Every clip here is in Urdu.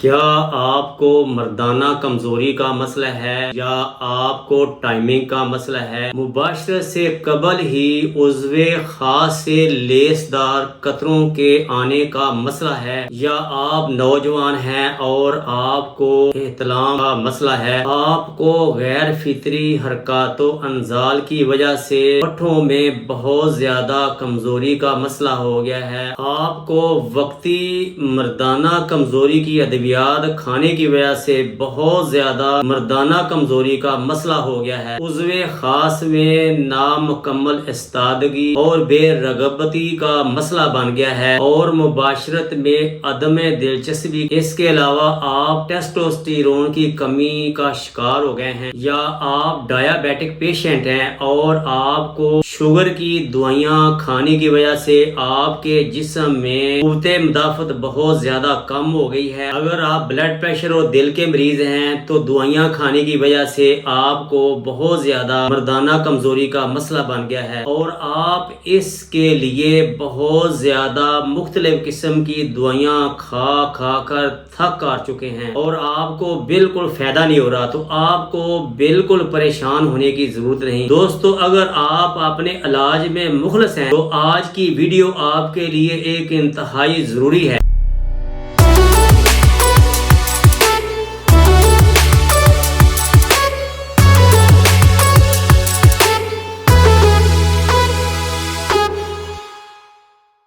کیا آپ کو مردانہ کمزوری کا مسئلہ ہے یا آپ کو ٹائمنگ کا مسئلہ ہے؟ مباشرت سے قبل ہی عضو خاص سے لیس دار قطروں کے آنے کا مسئلہ ہے، یا آپ نوجوان ہیں اور آپ کو احتلام کا مسئلہ ہے، آپ کو غیر فطری حرکات و انزال کی وجہ سے پٹھوں میں بہت زیادہ کمزوری کا مسئلہ ہو گیا ہے، آپ کو وقتی مردانہ کمزوری کی ادویات کھانے کی وجہ سے بہت زیادہ مردانہ کمزوری کا مسئلہ ہو گیا ہے، عضو خاص میں نامکمل استادگی اور بے رغبتی کا مسئلہ بن گیا ہے، اور مباشرت میں عدم دلچسپی، اس کے علاوہ آپ ٹیسٹوسٹیرون کی کمی کا شکار ہو گئے ہیں، یا آپ ڈائیابیٹک پیشنٹ ہیں اور آپ کو شوگر کی دوائیاں کھانے کی وجہ سے آپ کے جسم میں قوت مدافعت بہت زیادہ کم ہو گئی ہے، اگر آپ بلڈ پریشر اور دل کے مریض ہیں تو دوائیاں کھانے کی وجہ سے آپ کو بہت زیادہ مردانہ کمزوری کا مسئلہ بن گیا ہے، اور آپ اس کے لیے بہت زیادہ مختلف قسم کی دوائیاں کھا کر تھک کر چکے ہیں اور آپ کو بالکل فائدہ نہیں ہو رہا، تو آپ کو بالکل پریشان ہونے کی ضرورت نہیں۔ دوستو، اگر آپ اپنے علاج میں مخلص ہیں تو آج کی ویڈیو آپ کے لیے ایک انتہائی ضروری ہے۔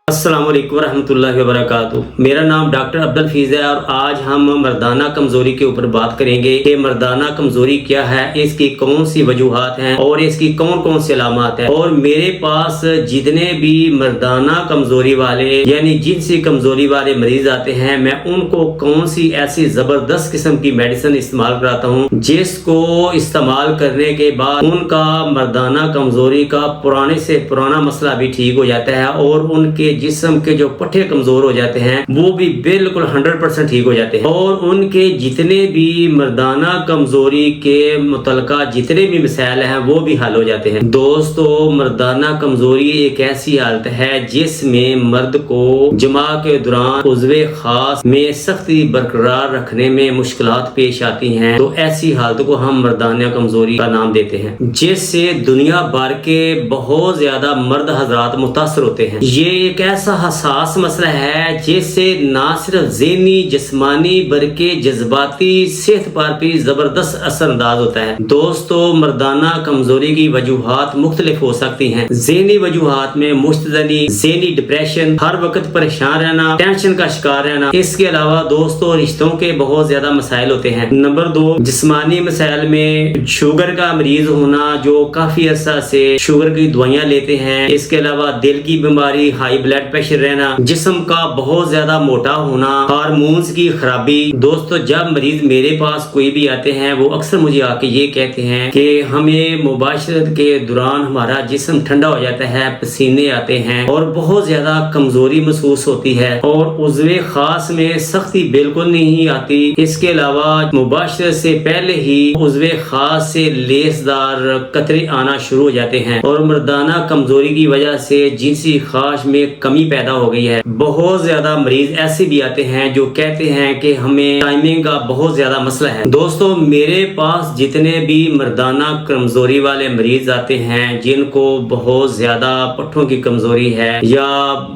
السلام علیکم ورحمۃ اللہ وبرکاتہ۔ میرا نام ڈاکٹر عبدالحفیظ ہے، اور آج ہم مردانہ کمزوری کے اوپر بات کریں گے کہ مردانہ کمزوری کیا ہے، اس کی کون سی وجوہات ہیں اور اس کی کون کون سی علامات ہیں، اور میرے پاس جتنے بھی مردانہ کمزوری والے یعنی جنسی کمزوری والے مریض آتے ہیں، میں ان کو کون سی ایسی زبردست قسم کی میڈیسن استعمال کراتا ہوں جس کو استعمال کرنے کے بعد ان کا مردانہ کمزوری کا پرانے سے پرانا مسئلہ بھی ٹھیک ہو جاتا ہے، اور ان کے جسم کے جو پٹھے کمزور ہو جاتے ہیں وہ بھی بالکل 100% ٹھیک ہو جاتے ہیں، اور ان کے جتنے بھی مردانہ کمزوری کے متعلقہ جتنے بھی مسائل ہیں وہ بھی حل ہو جاتے ہیں۔ دوستو، مردانہ کمزوری ایک ایسی حالت ہے جس میں مرد کو جماع کے دوران عضو خاص میں سختی برقرار رکھنے میں مشکلات پیش آتی ہیں، تو ایسی حالت کو ہم مردانہ کمزوری کا نام دیتے ہیں، جس سے دنیا بھر کے بہت زیادہ مرد حضرات متاثر ہوتے ہیں۔ یہ ایک ایسا حساس مسئلہ ہے جس سے نہ صرف ذہنی جسمانی بلکہ جذباتی صحت پر بھی زبردست اثر انداز ہوتا ہے۔ دوستو، مردانہ کمزوری کی وجوہات مختلف ہو سکتی ہیں۔ ذہنی وجوہات میں مشتعلی ذہنی ڈپریشن، ہر وقت پریشان رہنا، ٹینشن کا شکار رہنا۔ اس کے علاوہ دوستو، رشتوں کے بہت زیادہ مسائل ہوتے ہیں۔ نمبر 2، جسمانی مسائل میں شوگر کا مریض ہونا جو کافی عرصہ سے شوگر کی دوائیاں لیتے ہیں۔ اس کے علاوہ دل کی بیماری، ہائی بلڈ پریشر رہنا، جسم کا بہت زیادہ موٹا ہونا، ہارمونز کی خرابی۔ دوستو، جب مریض میرے پاس کوئی بھی آتے ہیں وہ اکثر مجھے آ کے یہ کہتے ہیں کہ ہمیں مباشرت کے دوران ہمارا جسم ٹھنڈا ہو جاتا ہے، پسینے آتے ہیں اور بہت زیادہ کمزوری محسوس ہوتی ہے، اور عضو خاص میں سختی بالکل نہیں آتی۔ اس کے علاوہ مباشرت سے پہلے ہی عضو خاص سے لیس دار قطرے آنا شروع ہو جاتے ہیں، اور مردانہ کمزوری کی وجہ سے جنسی خواہش میں کمی پیدا ہو گئی ہے۔ بہت زیادہ مریض ایسے بھی آتے ہیں جو کہتے ہیں کہ ہمیں ٹائمنگ کا بہت زیادہ مسئلہ ہے۔ دوستو، میرے پاس جتنے بھی مردانہ کمزوری والے مریض آتے ہیں جن کو بہت زیادہ پٹھوں کی کمزوری ہے، یا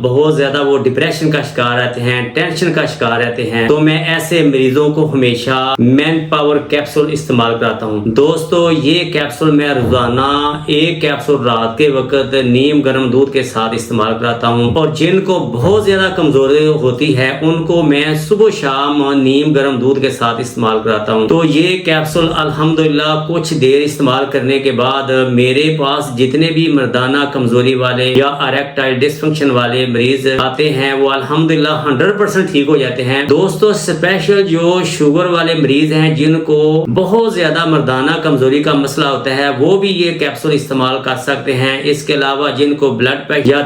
بہت زیادہ وہ ڈپریشن کا شکار رہتے ہیں، ٹینشن کا شکار رہتے ہیں، تو میں ایسے مریضوں کو ہمیشہ مین پاور کیپسول استعمال کراتا ہوں۔ دوستو، یہ کیپسول میں روزانہ ایک کیپسول رات کے وقت نیم گرم دودھ کے ساتھ استعمال کراتا ہوں، اور جن کو بہت زیادہ کمزوری ہوتی ہے ان کو میں صبح شام نیم گرم دودھ کے ساتھ استعمال کراتا ہوں۔ تو یہ کیپسول الحمدللہ کچھ دیر استعمال کرنے کے بعد میرے پاس جتنے بھی مردانہ کمزوری والے یا اریکٹائل ڈسفنکشن والے مریض آتے ہیں وہ الحمدللہ 100% ٹھیک ہو جاتے ہیں۔ دوستو، اسپیشل جو شوگر والے مریض ہیں جن کو بہت زیادہ مردانہ کمزوری کا مسئلہ ہوتا ہے وہ بھی یہ کیپسول استعمال کر سکتے ہیں۔ اس کے علاوہ جن کو بلڈ پریشر یا